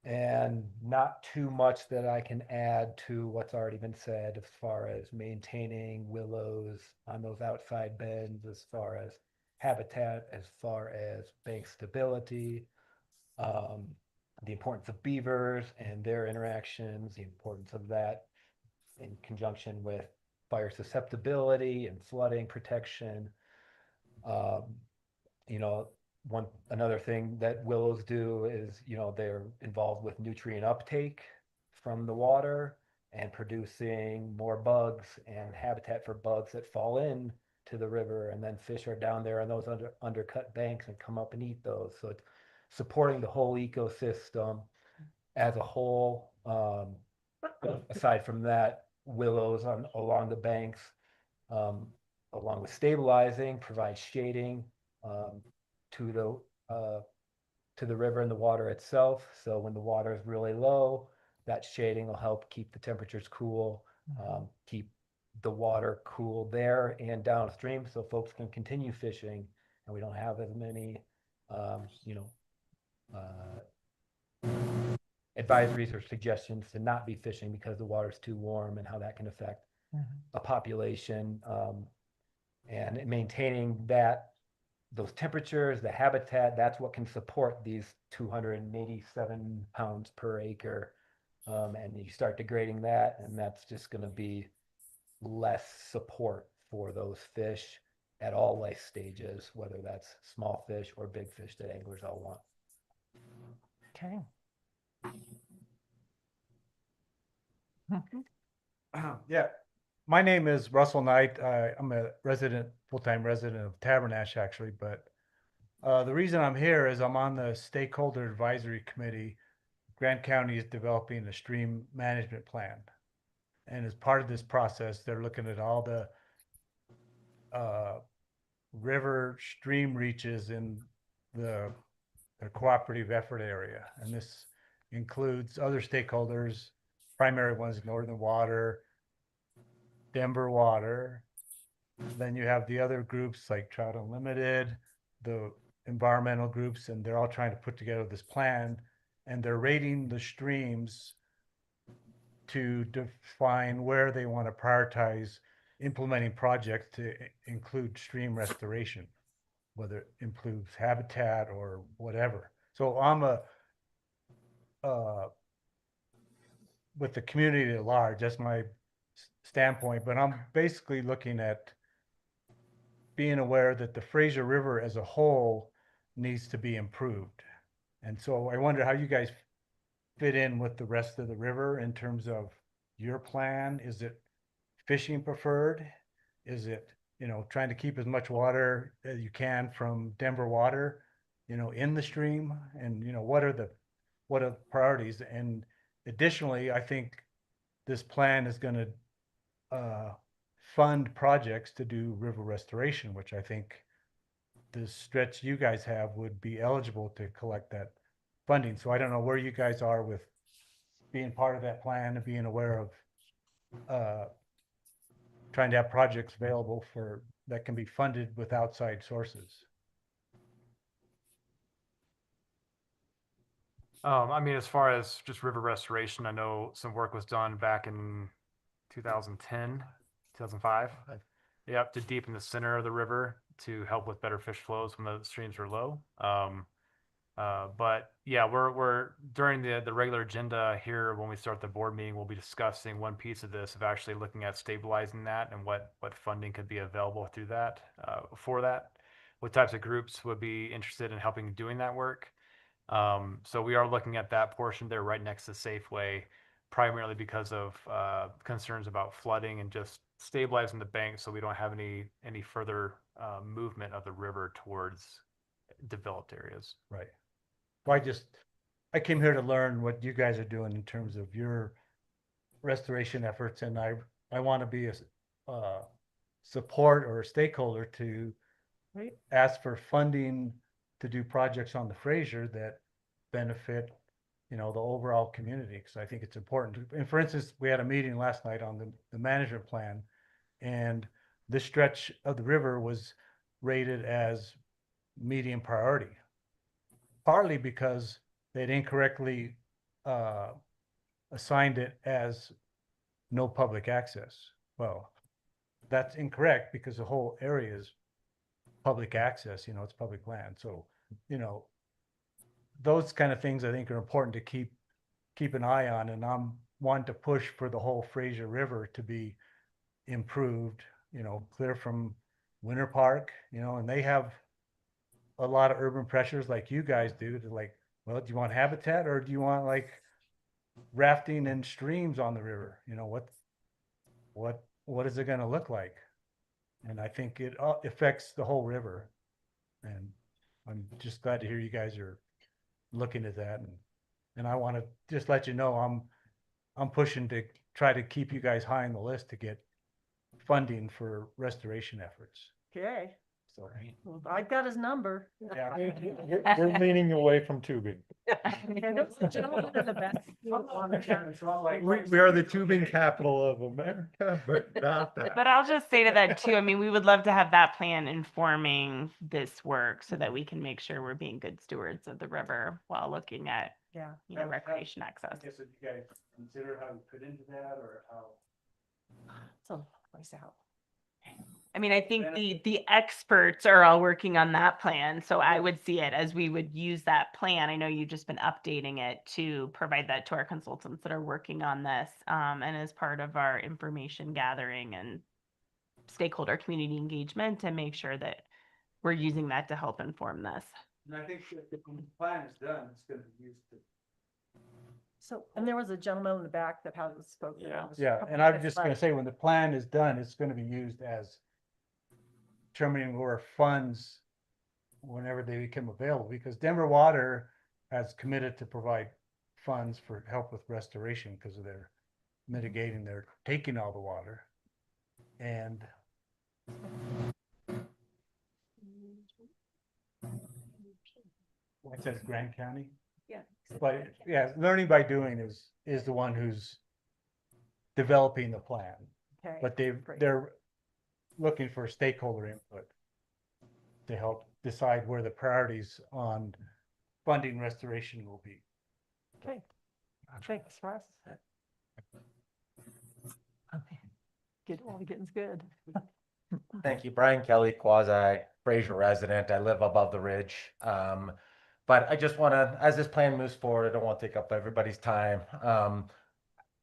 and not too much that I can add to what's already been said as far as maintaining willows on those outside bends, as far as habitat, as far as bank stability, um, the importance of beavers and their interactions, the importance of that in conjunction with fire susceptibility and flooding protection. Um, another thing that willows do is, they're involved with nutrient uptake from the water and producing more bugs and habitat for bugs that fall in to the river, and then fish are down there on those undercut banks and come up and eat those. So it's supporting the whole ecosystem as a whole. Aside from that, willows along the banks, um, along with stabilizing, provide shading um, to the river and the water itself. So when the water is really low, that shading will help keep the temperatures cool, keep the water cool there and downstream, so folks can continue fishing, and we don't have as many, advisories or suggestions to not be fishing because the water's too warm, and how that can affect a population, and maintaining those temperatures, the habitat. That's what can support these 287 pounds per acre. And you start degrading that, and that's just going to be less support for those fish at all life stages, whether that's small fish or big fish that anglers all want. Okay. Yeah, my name is Russell Knight. I'm a full-time resident of Tabernash, actually, but the reason I'm here is I'm on the Stakeholder Advisory Committee. Grant County is developing a stream management plan. And as part of this process, they're looking at all the river stream reaches in the cooperative effort area. And this includes other stakeholders, primary ones, Northern Water, Denver Water. Then you have the other groups like Trout Unlimited, the environmental groups, and they're all trying to put together this plan, and they're rating the streams to define where they want to prioritize implementing projects to include stream restoration, whether it improves habitat or whatever. So I'm with the community at large, that's my standpoint, but I'm basically looking at being aware that the Fraser River as a whole needs to be improved. And so I wonder how you guys fit in with the rest of the river in terms of your plan. Is it fishing preferred? Is it, trying to keep as much water as you can from Denver Water, in the stream? And, what are the priorities? And additionally, I think this plan is going to fund projects to do river restoration, which I think the stretch you guys have would be eligible to collect that funding. So I don't know where you guys are with being part of that plan and being aware of trying to have projects available for that can be funded with outside sources. I mean, as far as just river restoration, I know some work was done back in 2010, 2005. Yep, to deepen the center of the river to help with better fish flows when the streams are low. But yeah, we're during the regular agenda here when we start the board meeting, we'll be discussing one piece of this of actually looking at stabilizing that and what funding could be available through that for that. What types of groups would be interested in helping doing that work? So we are looking at that portion there right next to Safeway, primarily because of concerns about flooding and just stabilizing the bank so we don't have any further movement of the river towards developed areas. Right. Well, I came here to learn what you guys are doing in terms of your restoration efforts, and I want to be a support or a stakeholder to ask for funding to do projects on the Fraser that benefit, the overall community, because I think it's important. And for instance, we had a meeting last night on the management plan, and this stretch of the river was rated as medium priority, partly because they'd incorrectly assigned it as no public access. Well, that's incorrect because the whole area is public access, it's public land. So, those kind of things I think are important to keep an eye on. And I'm wanting to push for the whole Fraser River to be improved, clear from Winter Park, and they have a lot of urban pressures like you guys do to like, well, do you want habitat or do you want like rafting and streams on the river? What is it going to look like? And I think it affects the whole river. And I'm just glad to hear you guys are looking at that. And I want to just let you know, I'm pushing to try to keep you guys high on the list to get funding for restoration efforts. Okay, So, well, I've got his number. yeah. We're leaning away from tubing. And it's the gentleman in the back. We are the tubing capital of America, but not that. But I'll just say to that too, I mean, we would love to have that plan informing this work so that we can make sure we're being good stewards of the river while looking at, Yeah. recreation access. I guess if you guys consider how you fit into that or how. So, place out. I mean, I think the experts are all working on that plan, so I would see it as we would use that plan. I know you've just been updating it to provide that to our consultants that are working on this, and as part of our information gathering and stakeholder community engagement to make sure that we're using that to help inform this. And I think that when the plan is done, it's going to be used to. So, and there was a gentleman in the back that hasn't spoken. Yeah, and I'm just going to say, when the plan is done, it's going to be used as determining where funds, whenever they become available, because Denver Water has committed to provide funds for help with restoration because of their mitigating, they're taking all the water. And it says Grand County. Yeah. But yeah, learning by doing is the one who's developing the plan. Okay. But they're looking for stakeholder input to help decide where the priorities on funding restoration will be. Okay. Thanks, Russ. Getting's good. Thank you. Brian Kelly, quasi Fraser resident. I live above the ridge. But I just want to, as this plan moves forward, I don't want to take up everybody's time.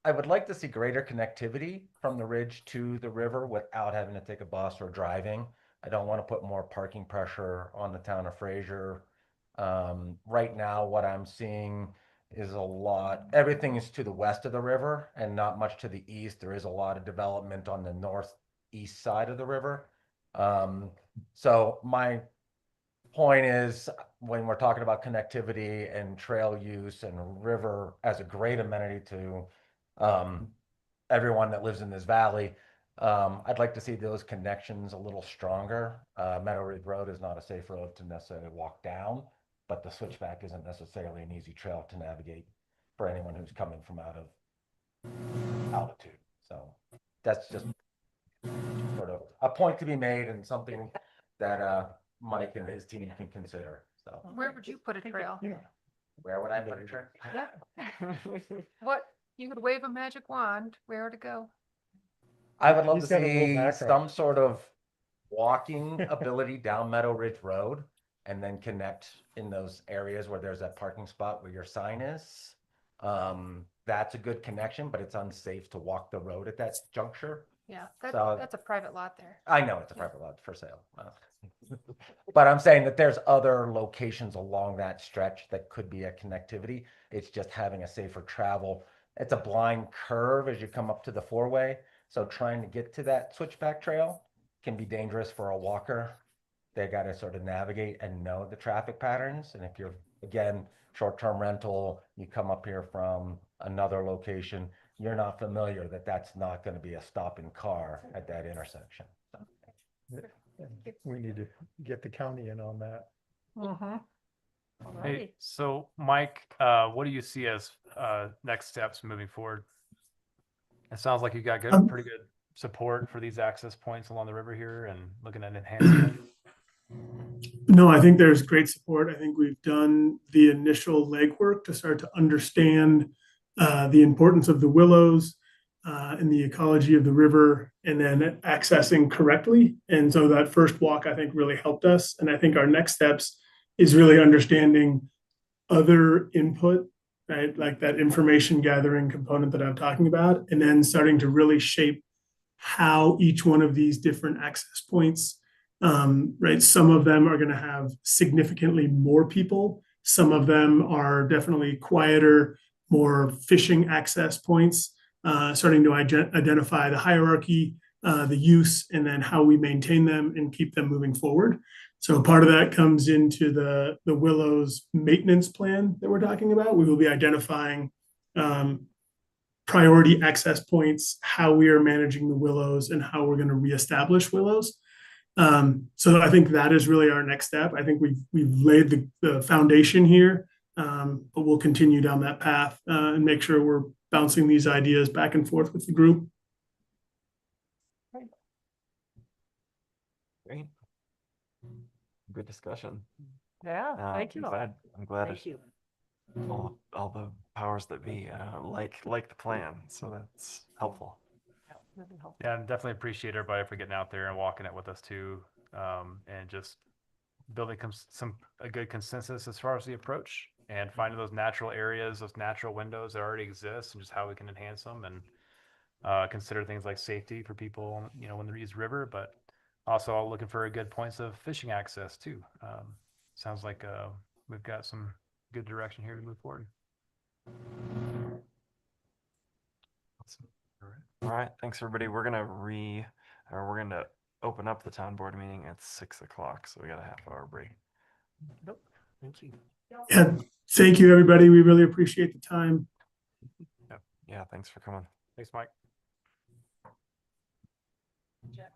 I would like to see greater connectivity from the ridge to the river without having to take a bus or driving. I don't want to put more parking pressure on the town of Fraser. Right now, what I'm seeing is everything is to the west of the river and not much to the east. There is a lot of development on the northeast side of the river. So my point is, when we're talking about connectivity and trail use and river as a great amenity to everyone that lives in this valley, I'd like to see those connections a little stronger. Meadow Ridge Road is not a safe road to necessarily walk down, but the switchback isn't necessarily an easy trail to navigate for anyone who's coming from out of altitude. So that's just sort of a point to be made and something that Mike and his team can consider. So Where would you put a trail? where would I put a trail? Yeah. What, you could wave a magic wand, where to go? I would love He's to got a little see background. some sort of walking ability down Meadow Ridge Road and then connect in those areas where there's that parking spot where your sign is. That's a good connection, but it's unsafe to walk the road at that juncture. Yeah, So- that's a private lot there. I know it's a private lot for sale. But I'm saying that there's other locations along that stretch that could be a connectivity. It's just having a safer travel. It's a blind curve as you come up to the four-way. So trying to get to that switchback trail can be dangerous for a walker. They got to sort of navigate and know the traffic patterns. And if you're, again, short-term rental, you come up here from another location, you're not familiar that that's not going to be a stopping car at that intersection. We need to get the county in on that. Hey, so Mike, what do you see as next steps moving forward? It sounds like you got pretty good support for these access points along the river here and looking at enhancing them. No, I think there's great support. I think we've done the initial legwork to start to understand the importance of the willows and the ecology of the river, and then accessing correctly. And so that first walk, I think, really helped us. And I think our next steps is really understanding other input, right? Like that information gathering component that I'm talking about, and then starting to really shape how each one of these different access points, right? Some of them are going to have significantly more people. Some of them are definitely quieter, more fishing access points, starting to identify the hierarchy, the use, and then how we maintain them and keep them moving forward. So part of that comes into the Willows maintenance plan that we're talking about. We will be identifying priority access points, how we are managing the Willows, and how we're going to reestablish Willows. So I think that is really our next step. I think we've laid the foundation here, but we'll continue down that path and make sure we're bouncing these ideas back and forth with the group. Great. Good discussion. Yeah, thank you. I'm glad Thank you. all the powers that be like the plan, so that's helpful. Yeah, and definitely appreciate everybody for getting out there and walking it with us too, and just building a good consensus as far as the approach and finding those natural areas, those natural windows that already exist, and just how we can enhance them and consider things like safety for people, when they use river, but also looking for good points of fishing access too. Sounds like we've got some good direction here to move forward. Awesome. All right. Thanks everybody. We're gonna open up the town board meeting at 6 o'clock. So we got a half-hour break. Nope. Thank you. Yeah, thank you, everybody. We really appreciate the time. Yeah. Thanks for coming. Thanks, Mike. Jack.